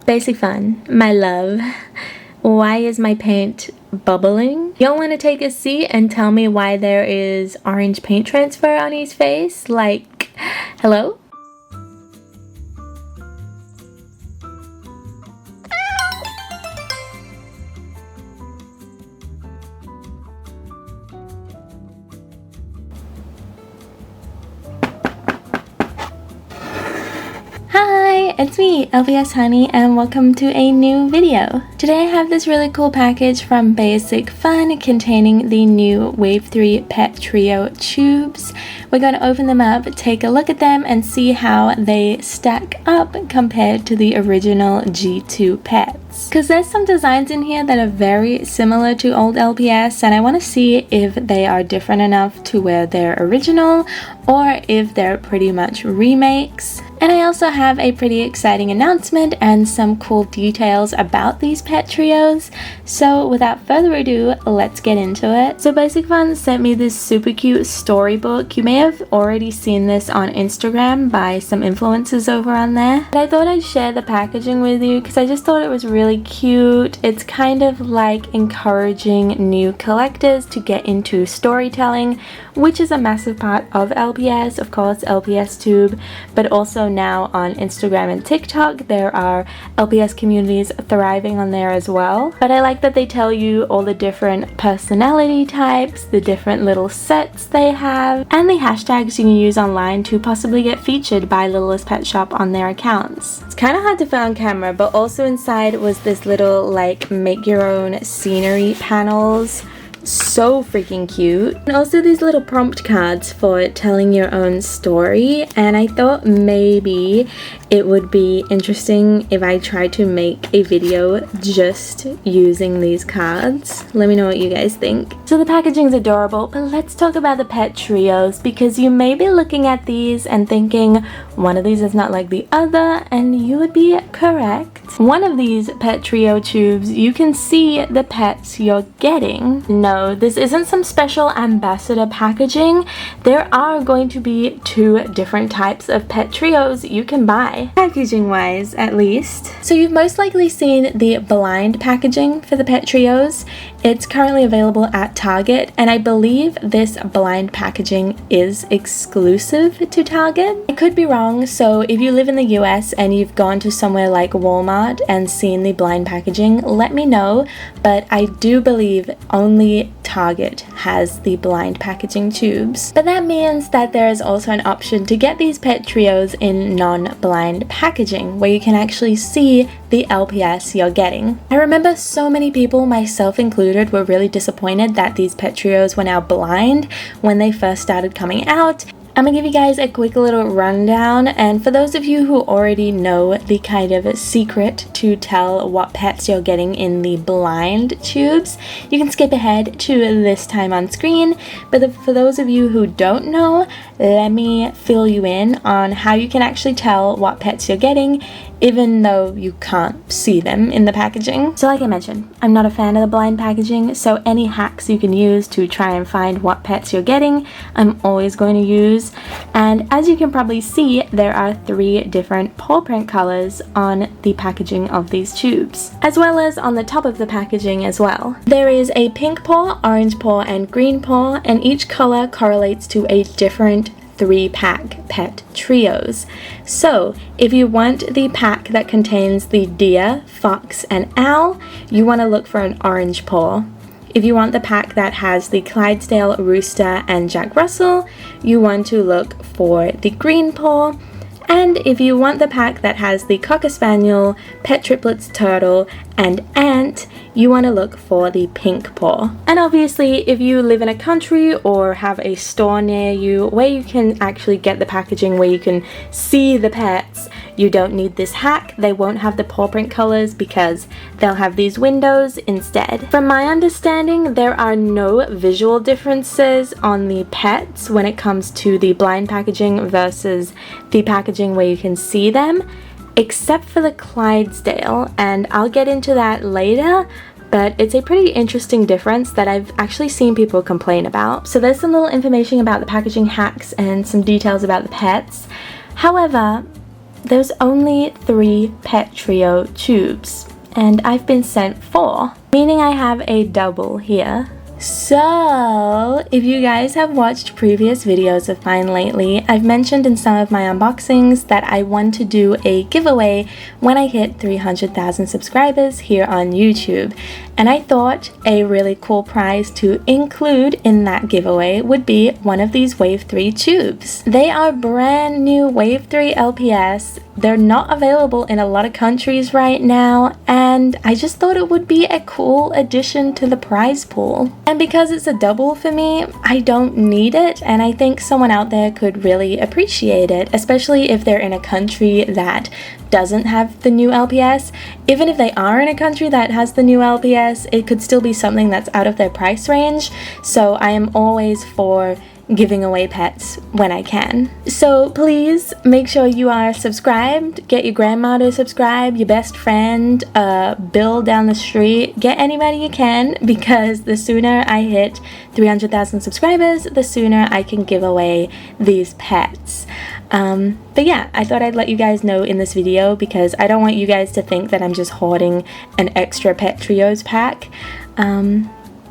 Basic fun, my love. Why is my paint bubbling? Y'all want to take a seat and tell me why there is orange paint transfer on his face? Like, hello? Hi, it's me, LpsHoney, and welcome to a new video. Today I have this really cool package from Basic Fun containing the new Wave 3 Pet Trio tubes. We're going to open them up, take a look at them, and see how they stack up compared to the original G2 pets. Because there's some designs in here that are very similar to old LPS, and I want to see if they are different enough to where they're original or if they're pretty much remakes. And I also have a pretty exciting announcement and some cool details about these pet trios. So without further ado, let's get into it. So Basic Fun sent me this super cute storybook. You may have already seen this on Instagram by some influencers over on there. But I thought I'd share the packaging with you because I just thought it was really cute. It's kind of like encouraging new collectors to get into storytelling, which is a massive part of LPS, of course, LPS Tube, but also now on Instagram and TikTok, there are LPS communities thriving on there as well. But I like that they tell you all the different personality types, the different little sets they have, and the hashtags you can use online to possibly get featured by LpsHoney on their accounts. It's kind of hard to fit on camera, but also inside was this little like make your own scenery panels. So freaking cute. And also these little prompt cards for telling your own story, and I thought maybe it would be interesting if I tried to make a video just using these cards. Let me know what you guys think. So the packaging's adorable, but let's talk about the pet trios, because you may be looking at these and thinking one of these is not like the other, and you would be correct. One of these pet trio tubes, you can see the pets you're getting. No, this isn't some special ambassador packaging. There are going to be two different types of pet trios you can buy, packaging wise at least. So you've most likely seen the blind packaging for the pet trios. It's currently available at Target, and I believe this blind packaging is exclusive to Target. I could be wrong, so if you live in the US and you've gone to somewhere like Walmart and seen the blind packaging, let me know, but I do believe only Target has the blind packaging tubes. But that means that there is also an option to get these pet trios in non-blind packaging, where you can actually see the LPS you're getting. I remember so many people, myself included, were really disappointed that these pet trios were now blind when they first started coming out. I'm gonna give you guys a quick little rundown, and for those of you who already know the kind of secret to tell what pets you're getting in the blind tubes, you can skip ahead to this time on screen. But for those of you who don't know, let me fill you in on how you can actually tell what pets you're getting even though you can't see them in the packaging. So like I mentioned, I'm not a fan of the blind packaging, so any hacks you can use to try and find what pets you're getting, I'm always going to use. And as you can probably see, there are 3 different paw print colors on the packaging of these tubes, as well as on the top of the packaging as well. There is a pink paw, orange paw, and green paw, and each color correlates to a different 3-pack pet trios. So if you want the pack that contains the deer, fox, and owl, you want to look for an orange paw. If you want the pack that has the Clydesdale, rooster, and Jack Russell, you want to look for the green paw. And if you want the pack that has the Cocker Spaniel, Pet Triplets, Turtle, and Ant, you want to look for the pink paw. And obviously, if you live in a country or have a store near you where you can actually get the packaging where you can see the pets, you don't need this hack. They won't have the paw print colors because they'll have these windows instead. From my understanding, there are no visual differences on the pets when it comes to the blind packaging versus the packaging where you can see them, except for the Clydesdale, and I'll get into that later, but it's a pretty interesting difference that I've actually seen people complain about. So there's some little information about the packaging hacks and some details about the pets. However, there's only 3 Pet Trio tubes, and I've been sent 4, meaning I have a double here. So, if you guys have watched previous videos of mine lately, I've mentioned in some of my unboxings that I want to do a giveaway when I hit 300,000 subscribers here on YouTube. And I thought a really cool prize to include in that giveaway would be one of these Wave 3 tubes. They are brand new Wave 3 LPS. They're not available in a lot of countries right now, and I just thought it would be a cool addition to the prize pool. And because it's a double for me, I don't need it, and I think someone out there could really appreciate it, especially if they're in a country that doesn't have the new LPS. Even if they are in a country that has the new LPS, it could still be something that's out of their price range, so I am always for giving away pets when I can. So please make sure you are subscribed. Get your grandma to subscribe, your best friend, Bill down the street. Get anybody you can, because the sooner I hit 300,000 subscribers, the sooner I can give away these pets. But yeah, I thought I'd let you guys know in this video because I don't want you guys to think that I'm just hoarding an extra Pet Trios pack.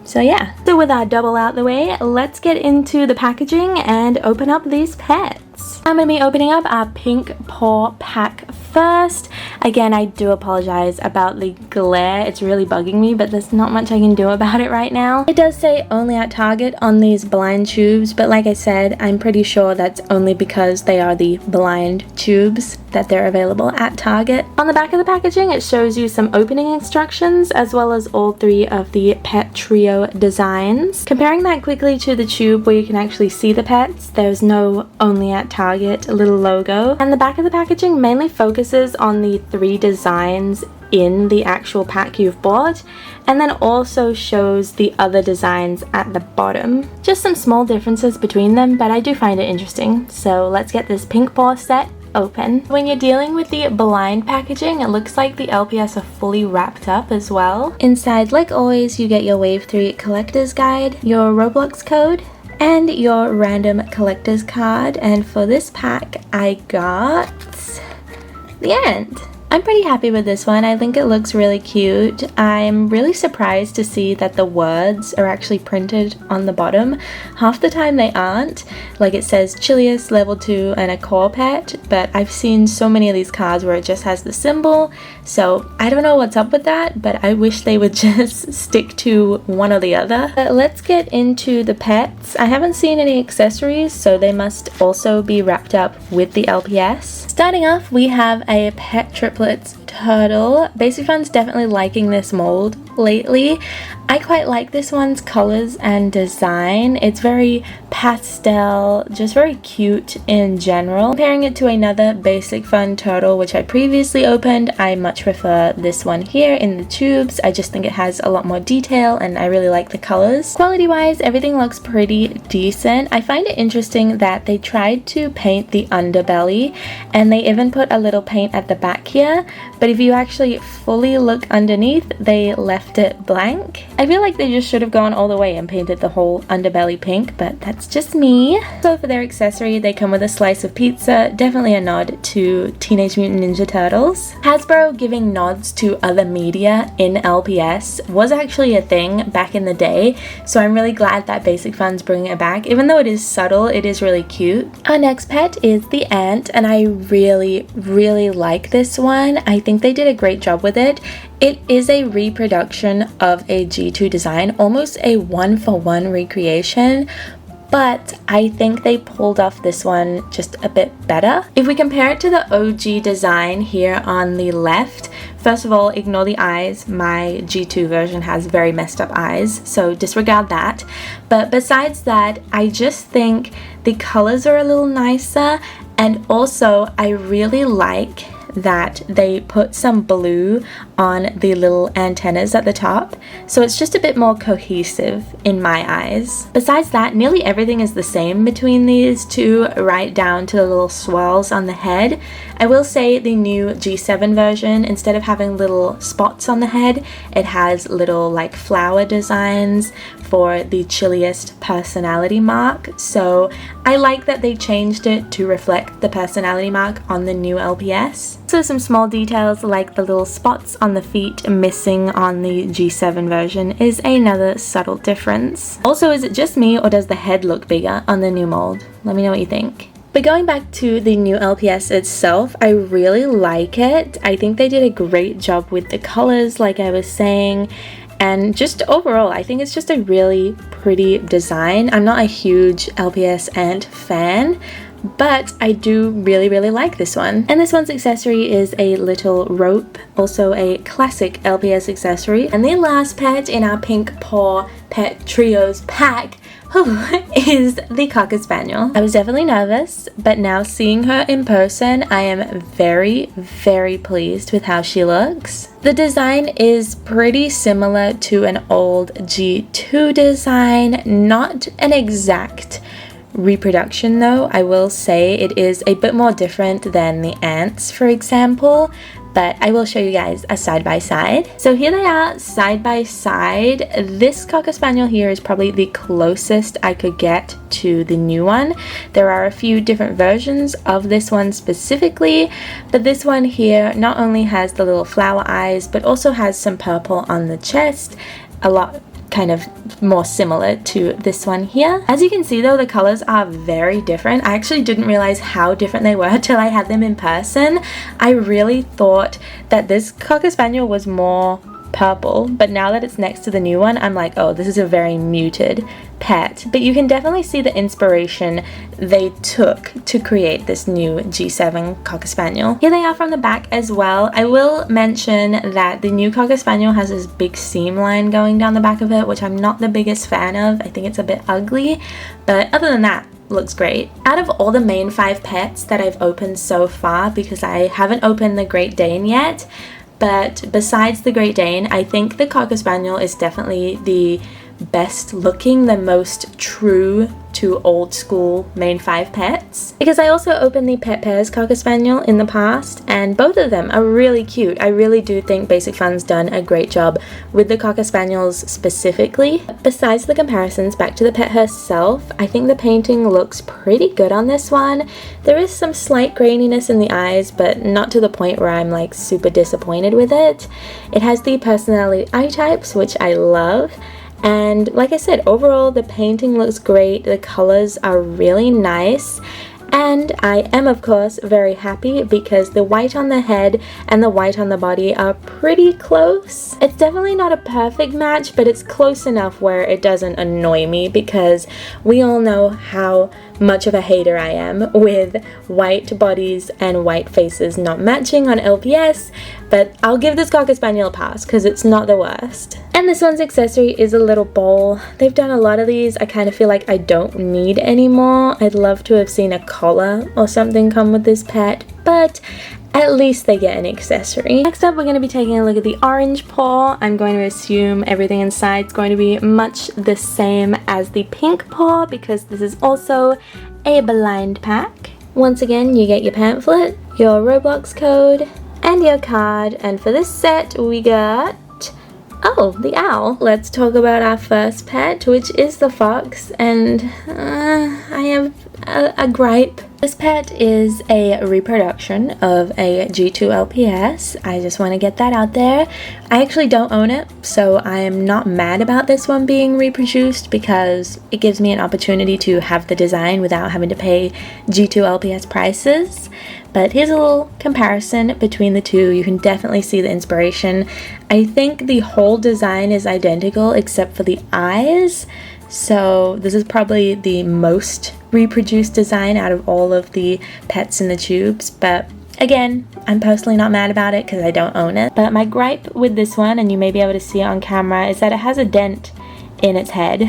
So yeah, so with our double out the way, let's get into the packaging and open up these pets. I'm going to be opening up our pink paw pack first. Again, I do apologize about the glare. It's really bugging me, but there's not much I can do about it right now. It does say only at Target on these blind tubes, but like I said, I'm pretty sure that's only because they are the blind tubes that they're available at Target. On the back of the packaging, it shows you some opening instructions as well as all 3 of the Pet Trio designs. Comparing that quickly to the tube where you can actually see the pets, there's no only at Target little logo. And the back of the packaging mainly focuses on the 3 designs in the actual pack you've bought, and then also shows the other designs at the bottom. Just some small differences between them, but I do find it interesting. So let's get this pink paw set open. When you're dealing with the blind packaging, it looks like the LPS are fully wrapped up as well. Inside, like always, you get your Wave 3 collector's guide, your Roblox code, and your random collector's card. And for this pack, I got the ant. I'm pretty happy with this one. I think it looks really cute. I'm really surprised to see that the words are actually printed on the bottom. Half the time they aren't. Like it says Chilius level 2 and a core pet, but I've seen so many of these cards where it just has the symbol. So I don't know what's up with that, but I wish they would just stick to one or the other. Let's get into the pets. I haven't seen any accessories, so they must also be wrapped up with the LPS. Starting off, we have a pet triplets turtle. Basic Fun's definitely liking this mold lately. I quite like this one's colors and design. It's very pastel, just very cute in general. Comparing it to another Basic Fun turtle which I previously opened, I much prefer this one here in the tubes. I just think it has a lot more detail and I really like the colors. Quality wise, everything looks pretty decent. I find it interesting that they tried to paint the underbelly and they even put a little paint at the back here, but if you actually fully look underneath, they left it blank. I feel like they just should have gone all the way and painted the whole underbelly pink, but that's just me. So for their accessory, they come with a slice of pizza, definitely a nod to Teenage Mutant Ninja Turtles. Hasbro giving nods to other media in LPS was actually a thing back in the day, so I'm really glad that Basic Fun's bringing it back. Even though it is subtle, it is really cute. Our next pet is the ant, and I really like this one. I think they did a great job with it. It is a reproduction of a G2 design, almost a one-for-one recreation, but I think they pulled off this one just a bit better. If we compare it to the OG design here on the left, first of all, ignore the eyes. My G2 version has very messed up eyes, so disregard that. But besides that, I just think the colors are a little nicer, and also I really like that they put some blue on the little antennas at the top, so it's just a bit more cohesive in my eyes. Besides that, nearly everything is the same between these two, right down to the little swirls on the head. I will say the new G7 version, instead of having little spots on the head, it has little like flower designs for the chilliest personality mark. So I like that they changed it to reflect the personality mark on the new LPS. So some small details like the little spots on the feet missing on the G7 version is another subtle difference. Also, is it just me or does the head look bigger on the new mold? Let me know what you think. But going back to the new LPS itself, I really like it. I think they did a great job with the colors, like I was saying. And just overall, I think it's just a really pretty design. I'm not a huge LPS ant fan, but I do really like this one. And this one's accessory is a little rope, also a classic LPS accessory. And the last pet in our Pink Paw Pet Trios pack is the Cocker Spaniel. I was definitely nervous, but now seeing her in person, I am very pleased with how she looks. The design is pretty similar to an old G2 design, not an exact reproduction though. I will say it is a bit more different than the ants, for example, but I will show you guys a side by side. So here they are side by side. This Cocker Spaniel here is probably the closest I could get to the new one. There are a few different versions of this one specifically, but this one here not only has the little flower eyes, but also has some purple on the chest, a lot kind of more similar to this one here. As you can see though, the colors are very different. I actually didn't realize how different they were till I had them in person. I really thought that this Cocker Spaniel was more purple, but now that it's next to the new one, I'm like, oh, this is a very muted pet. But you can definitely see the inspiration they took to create this new G7 Cocker Spaniel. Here they are from the back as well. I will mention that the new Cocker Spaniel has this big seam line going down the back of it, which I'm not the biggest fan of. I think it's a bit ugly, but other than that, looks great. Out of all the main 5 pets that I've opened so far, because I haven't opened the Great Dane yet, but besides the Great Dane, I think the Cocker Spaniel is definitely the best looking, the most true to old school main 5 pets. Because I also opened the Pet Pairs Cocker Spaniel in the past, and both of them are really cute. I really do think Basic Fun's done a great job with the Cocker Spaniels specifically. Besides the comparisons, back to the pet herself, I think the painting looks pretty good on this one. There is some slight graininess in the eyes, but not to the point where I'm like super disappointed with it. It has the personality eye types, which I love. And like I said, overall the painting looks great, the colors are really nice, and I am of course very happy because the white on the head and the white on the body are pretty close. It's definitely not a perfect match, but it's close enough where it doesn't annoy me, because we all know how much of a hater I am with white bodies and white faces not matching on LPS, but I'll give this Cocker Spaniel a pass because it's not the worst. And this one's accessory is a little bowl. They've done a lot of these. I kind of feel like I don't need any more. I'd love to have seen a collar or something come with this pet, but at least they get an accessory. Next up, we're going to be taking a look at the orange paw. I'm going to assume everything inside is going to be much the same as the pink paw, because this is also a blind pack. Once again, you get your pamphlet, your Roblox code, and your card. And for this set, we got, oh, the owl. Let's talk about our first pet, which is the fox, and I have a gripe. This pet is a reproduction of a G2 LPS. I just want to get that out there. I actually don't own it, so I am not mad about this one being reproduced, because it gives me an opportunity to have the design without having to pay G2 LPS prices. But here's a little comparison between the two. You can definitely see the inspiration. I think the whole design is identical except for the eyes. So this is probably the most reproduced design out of all of the pets in the tubes. But again, I'm personally not mad about it because I don't own it. But my gripe with this one, and you may be able to see it on camera, is that it has a dent in its head.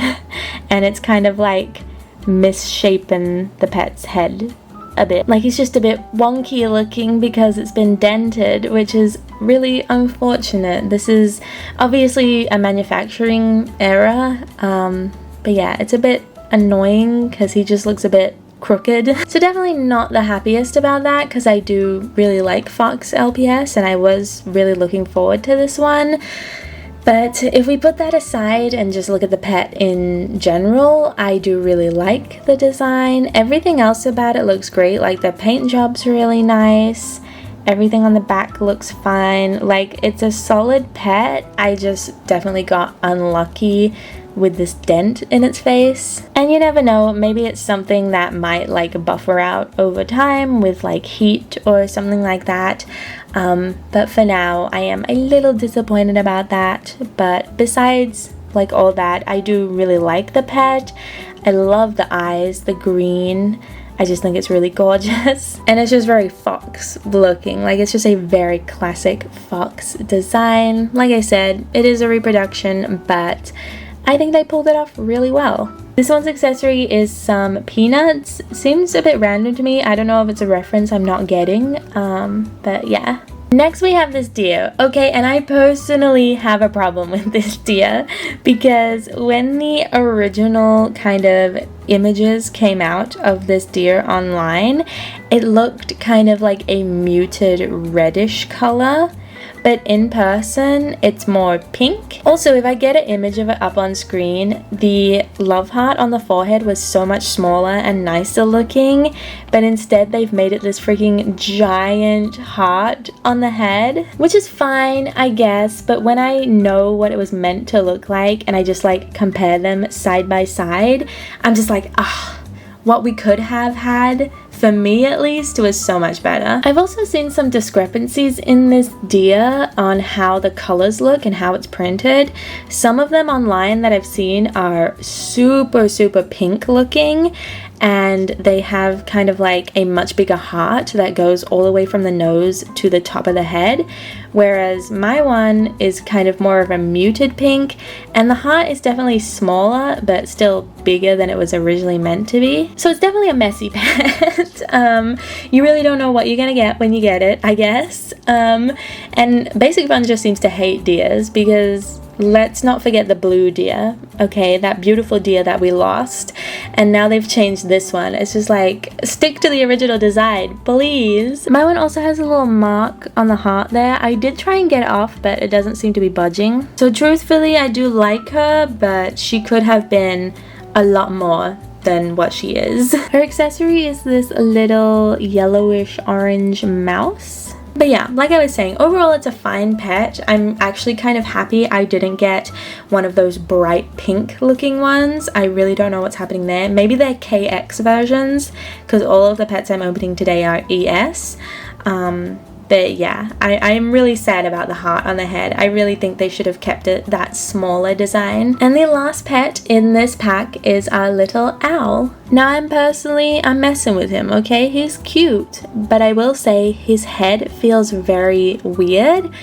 And it's kind of like misshapen the pet's head a bit. Like, he's just a bit wonky looking because it's been dented, which is really unfortunate. This is obviously a manufacturing error, but yeah, it's a bit annoying because he just looks a bit crooked. So definitely not the happiest about that, because I do really like Fox LPS and I was really looking forward to this one. But if we put that aside and just look at the pet in general, I do really like the design. Everything else about it looks great. Like, the paint job's really nice. Everything on the back looks fine. Like, it's a solid pet. I just definitely got unlucky with this dent in its face. And you never know, maybe it's something that might like buffer out over time with like heat or something like that. But for now, I am a little disappointed about that. But besides like all that, I do really like the pet. I love the eyes, the green. I just think it's really gorgeous. And it's just very fox looking. Like, it's just a very classic fox design. Like I said, it is a reproduction, but I think they pulled it off really well. This one's accessory is some peanuts. Seems a bit random to me. I don't know if it's a reference I'm not getting, but yeah. Next we have this deer. Okay, and I personally have a problem with this deer because when the original kind of images came out of this deer online, it looked kind of like a muted reddish color. But in person, it's more pink. Also, if I get an image of it up on screen, the love heart on the forehead was so much smaller and nicer looking, but instead they've made it this freaking giant heart on the head, which is fine, I guess, but when I know what it was meant to look like and I just like compare them side by side, I'm just like, what we could have had, for me at least, was so much better. I've also seen some discrepancies in this deer on how the colors look and how it's printed. Some of them online that I've seen are super pink looking, and they have kind of like a much bigger heart that goes all the way from the nose to the top of the head, whereas my one is kind of more of a muted pink, and the heart is definitely smaller but still bigger than it was originally meant to be. So it's definitely a messy pet. You really don't know what you're gonna get when you get it, I guess. And Basic Fun just seems to hate deers, because let's not forget the blue deer, okay, that beautiful deer that we lost, and now they've changed this one. It's just like, stick to the original design, please. My one also has a little mark on the heart there. I did try and get it off, but it doesn't seem to be budging. So truthfully, I do like her, but she could have been a lot more than what she is. Her accessory is this little yellowish orange mouse. But yeah, like I was saying, overall it's a fine pet. I'm actually kind of happy I didn't get one of those bright pink looking ones. I really don't know what's happening there. Maybe they're KX versions, because all of the pets I'm opening today are ES. But yeah, I am really sad about the heart on the head. I really think they should have kept it that smaller design. And the last pet in this pack is our little owl. Now I'm messing with him, okay? He's cute, but I will say his head feels very weird.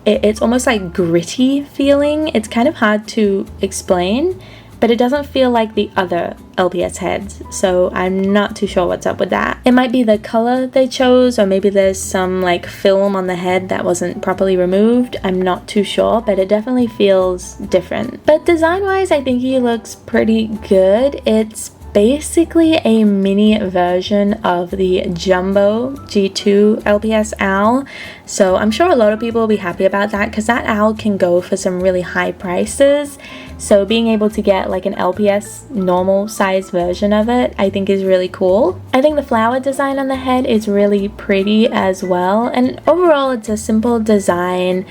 It's almost like gritty feeling. It's kind of hard to explain, but it doesn't feel like the other LPS heads, so I'm not too sure what's up with that. It might be the color they chose, or maybe there's some like film on the head that wasn't properly removed. I'm not too sure, but it definitely feels different. But design-wise, I think he looks pretty good. It's basically a mini version of the Jumbo G2 LPS owl, so I'm sure a lot of people will be happy about that, because that owl can go for some really high prices. So being able to get like an LPS normal size version of it, I think is really cool. I think the flower design on the head is really pretty as well, and overall it's a simple design,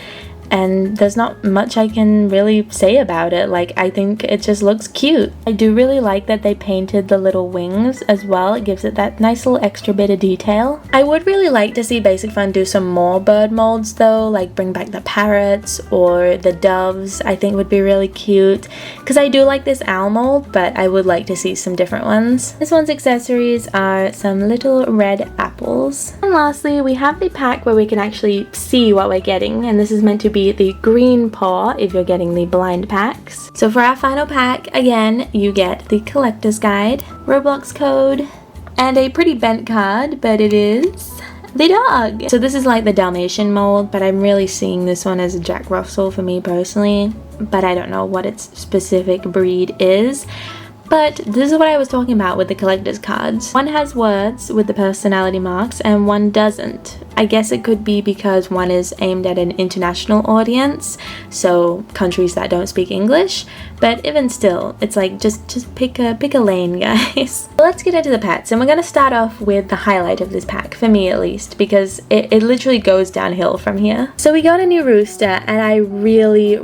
and there's not much I can really say about it. Like, I think it just looks cute. I do really like that they painted the little wings as well. It gives it that nice little extra bit of detail. I would really like to see Basic Fun do some more bird molds though, like bring back the parrots or the doves. I think would be really cute, because I do like this owl mold, but I would like to see some different ones. This one's accessories are some little red apples. And lastly, we have the pack where we can actually see what we're getting, and this is meant to be the green paw if you're getting the blind packs. So for our final pack, again, you get the collector's guide, Roblox code, And a pretty bent card, but it is the dog. So this is like the Dalmatian mold, but I'm really seeing this one as a Jack Russell for me personally, but I don't know what its specific breed is. But this is what I was talking about with the collector's cards. One has words with the personality marks and one doesn't. I guess it could be because one is aimed at an international audience, so countries that don't speak English, but even still, it's like just pick a lane, guys. Let's get into the pets, and we're gonna start off with the highlight of this pack, for me at least, because it literally goes downhill from here. So we got a new rooster, and I really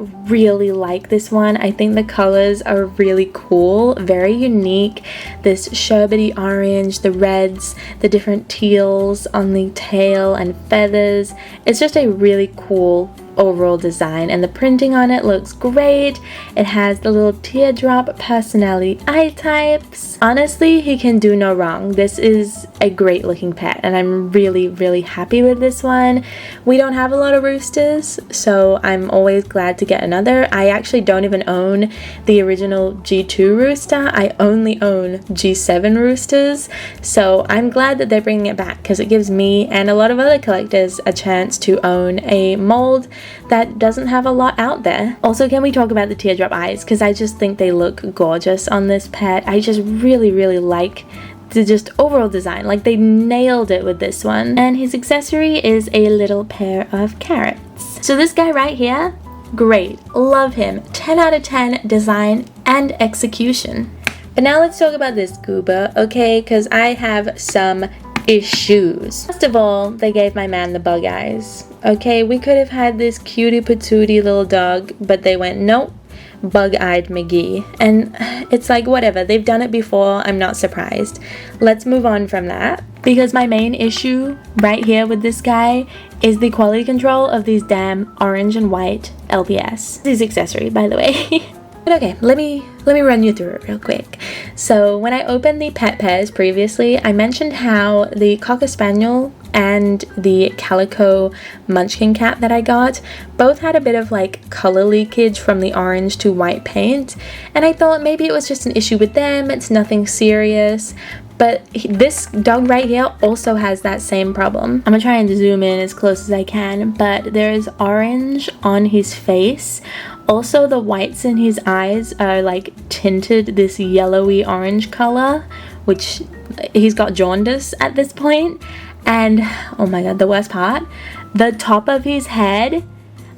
like this one. I think the colors are really cool, very unique. This sherbety orange, the reds, the different teals on the tail and feathers. It's just a really cool overall design, and the printing on it looks great. It has the little teardrop personality eye types. Honestly, he can do no wrong. This is a great looking pet, and I'm really happy with this one. We don't have a lot of roosters, so I'm always glad to get another. I actually don't even own the original G2 rooster. I only own G7 roosters, so I'm glad that they're bringing it back because it gives me and a lot of other collectors a chance to own a mold that doesn't have a lot out there. Also, can we talk about the teardrop eyes, because I just think they look gorgeous on this pet. I just really like the just overall design. Like, they nailed it with this one. And his accessory is a little pair of carrots. So this guy right here, great, love him, 10 out of 10 design and execution. But now let's talk about this goober, okay, because I have some issues. First of all, they gave my man the bug eyes. Okay, we could have had this cutie patootie little dog, but they went, nope, bug-eyed McGee. And it's like, whatever, they've done it before, I'm not surprised. Let's move on from that, because my main issue right here with this guy is the quality control of these damn orange and white LPS. This is accessory, by the way. But okay, let me run you through it real quick. So when I opened the pet pairs previously, I mentioned how the Cocker Spaniel and the Calico Munchkin cat that I got both had a bit of like color leakage from the orange to white paint, and I thought maybe it was just an issue with them, it's nothing serious. But this dog right here also has that same problem. I'm gonna try and zoom in as close as I can, but there is orange on his face. Also, the whites in his eyes are like tinted this yellowy orange color, which he's got jaundice at this point. And oh my god, the worst part, the top of his head,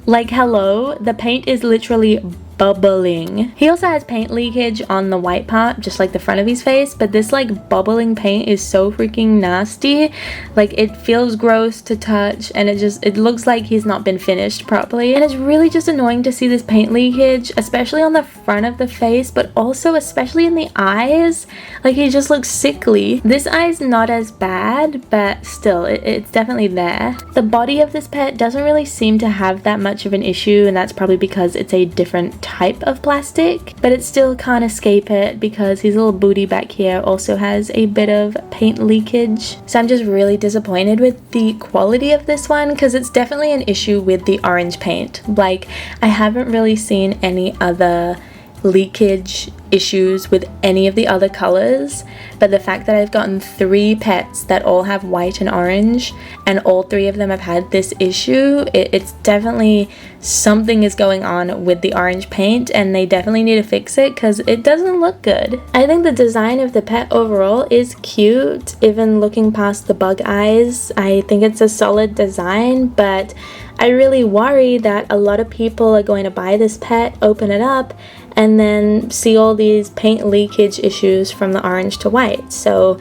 like hello, the paint is literally bubbling. He also has paint leakage on the white part, just like the front of his face, but this like bubbling paint is so freaking nasty. Like, it feels gross to touch, and it looks like he's not been finished properly, and it's really just annoying to see this paint leakage, especially on the front of the face, but also especially in the eyes. Like, he just looks sickly. This eye's not as bad, but still, it's definitely there. The body of this pet doesn't really seem to have that much of an issue, and that's probably because it's a different type of plastic, but it still can't escape it because his little booty back here also has a bit of paint leakage. So I'm just really disappointed with the quality of this one, because it's definitely an issue with the orange paint. Like, I haven't really seen any other leakage issues with any of the other colors, but the fact that I've gotten 3 pets that all have white and orange, and all 3 of them have had this issue, it's definitely something is going on with the orange paint, and they definitely need to fix it because it doesn't look good. I think the design of the pet overall is cute, even looking past the bug eyes. I think it's a solid design, but I really worry that a lot of people are going to buy this pet, open it up, and then see all these paint leakage issues from the orange to white. So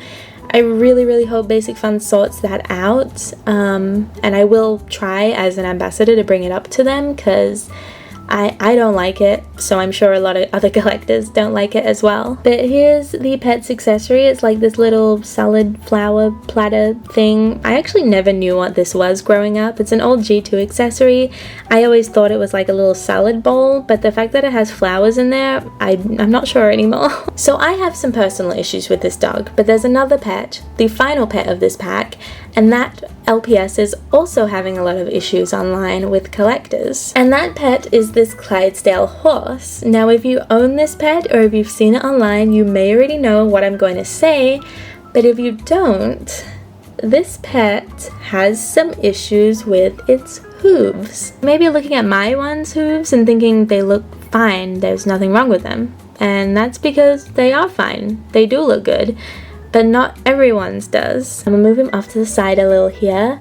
I really hope Basic Fun sorts that out, and I will try as an ambassador to bring it up to them, because I don't like it, so I'm sure a lot of other collectors don't like it as well. But here's the pet's accessory. It's like this little salad flower platter thing. I actually never knew what this was growing up. It's an old G2 accessory. I always thought it was like a little salad bowl, but the fact that it has flowers in there, I'm not sure anymore. So I have some personal issues with this dog, but there's another pet, the final pet of this pack, and that LPS is also having a lot of issues online with collectors. And that pet is this Clydesdale horse. Now, if you own this pet or if you've seen it online, you may already know what I'm going to say, But if you don't, this pet has some issues with its hooves. Maybe looking at my one's hooves and thinking they look fine, there's nothing wrong with them. And that's because they are fine. They do look good, but not everyone's does. I'm gonna move him off to the side a little here.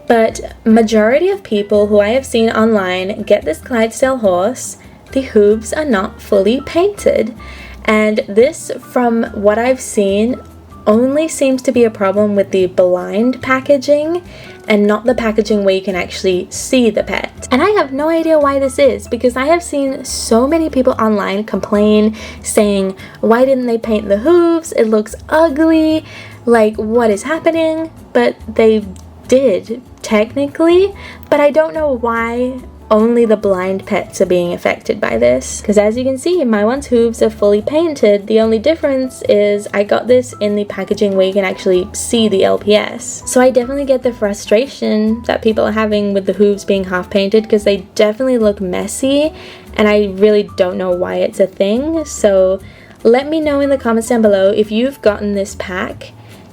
But majority of people who I have seen online get this Clydesdale horse, the hooves are not fully painted. And this, from what I've seen, only seems to be a problem with the blind packaging and not the packaging where you can actually see the pet. And I have no idea why this is, because I have seen so many people online complain, saying, why didn't they paint the hooves? It looks ugly. Like, what is happening? But they did, technically, but I don't know why only the blind pets are being affected by this, because as you can see, my one's hooves are fully painted. The only difference is I got this in the packaging where you can actually see the LPS. So I definitely get the frustration that people are having with the hooves being half painted, because they definitely look messy and I really don't know why it's a thing. So let me know in the comments down below if you've gotten this pack.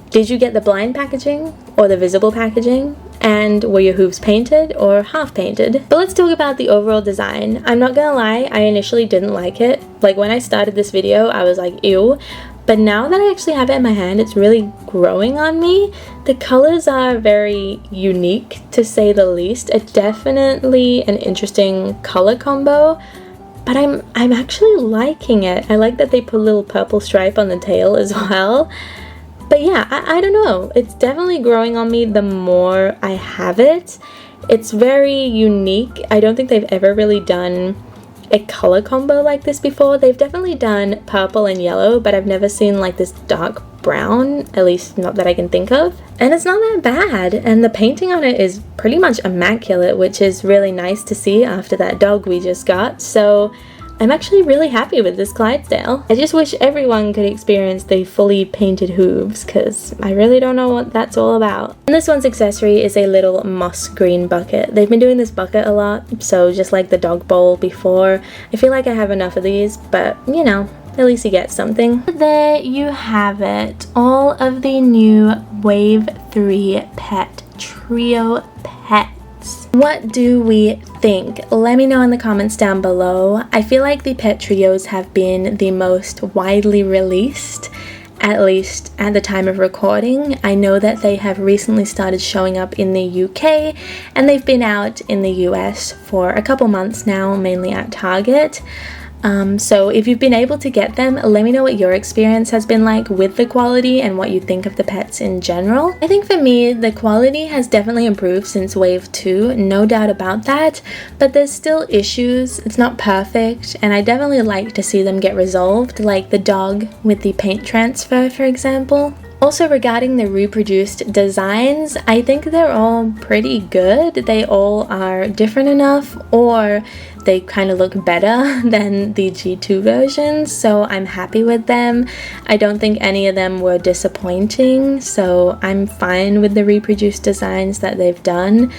Did you get the blind packaging or the visible packaging? And were your hooves painted or half painted? But let's talk about the overall design. I'm not gonna lie, I initially didn't like it. Like when I started this video, I was like, ew. But now that I actually have it in my hand, it's really growing on me. The colors are very unique, to say the least. It's definitely an interesting color combo, but I'm actually liking it. I like that they put a little purple stripe on the tail as well. But yeah, I don't know. It's definitely growing on me the more I have it. It's very unique. I don't think they've ever really done a color combo like this before. They've definitely done purple and yellow, but I've never seen like this dark brown, at least not that I can think of. And it's not that bad. And the painting on it is pretty much immaculate, which is really nice to see after that dog we just got. So I'm actually really happy with this Clydesdale. I just wish everyone could experience the fully painted hooves, because I really don't know what that's all about. And this one's accessory is a little moss green bucket. They've been doing this bucket a lot, so just like the dog bowl before. I feel like I have enough of these, but you know, at least you get something. There you have it. All of the new Wave 3 Pet Trio pets. What do we think? Let me know in the comments down below. I feel like the pet trios have been the most widely released, at least at the time of recording. I know that they have recently started showing up in the UK, and they've been out in the US for a couple months now, mainly at Target. So if you've been able to get them, let me know what your experience has been like with the quality and what you think of the pets in general. I think for me, the quality has definitely improved since Wave 2, no doubt about that, but there's still issues. It's not perfect, and I definitely like to see them get resolved, like the dog with the paint transfer, for example. Also, regarding the reproduced designs, I think they're all pretty good. They all are different enough, or they kind of look better than the G2 versions, so I'm happy with them. I don't think any of them were disappointing, so I'm fine with the reproduced designs that they've done.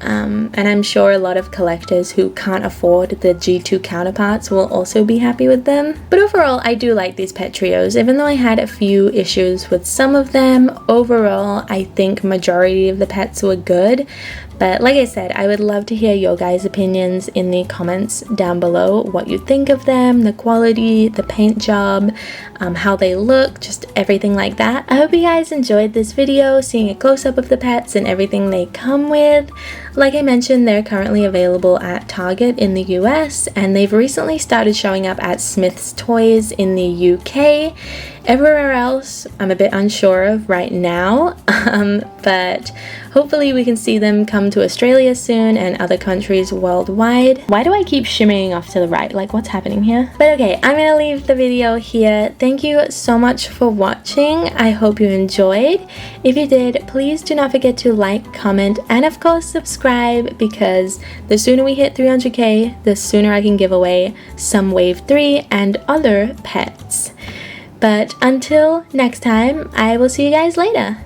And I'm sure a lot of collectors who can't afford the G2 counterparts will also be happy with them. But overall, I do like these pet trios. Even though I had a few issues with some of them, overall, I think majority of the pets were good. But like I said, I would love to hear your guys' opinions in the comments down below, what you think of them, the quality, the paint job, how they look, just everything like that. I hope you guys enjoyed this video, seeing a close-up of the pets and everything they come with. Like I mentioned, they're currently available at Target in the US, and they've recently started showing up at Smith's Toys in the UK. Everywhere else, I'm a bit unsure of right now, but hopefully we can see them come to Australia soon and other countries worldwide. Why do I keep shimmying off to the right? Like, what's happening here? But okay, I'm gonna leave the video here. Thank you so much for watching. I hope you enjoyed. If you did, please do not forget to like, comment, and of course subscribe, because the sooner we hit 300k, the sooner I can give away some Wave 3 and other pets. But until next time, I will see you guys later.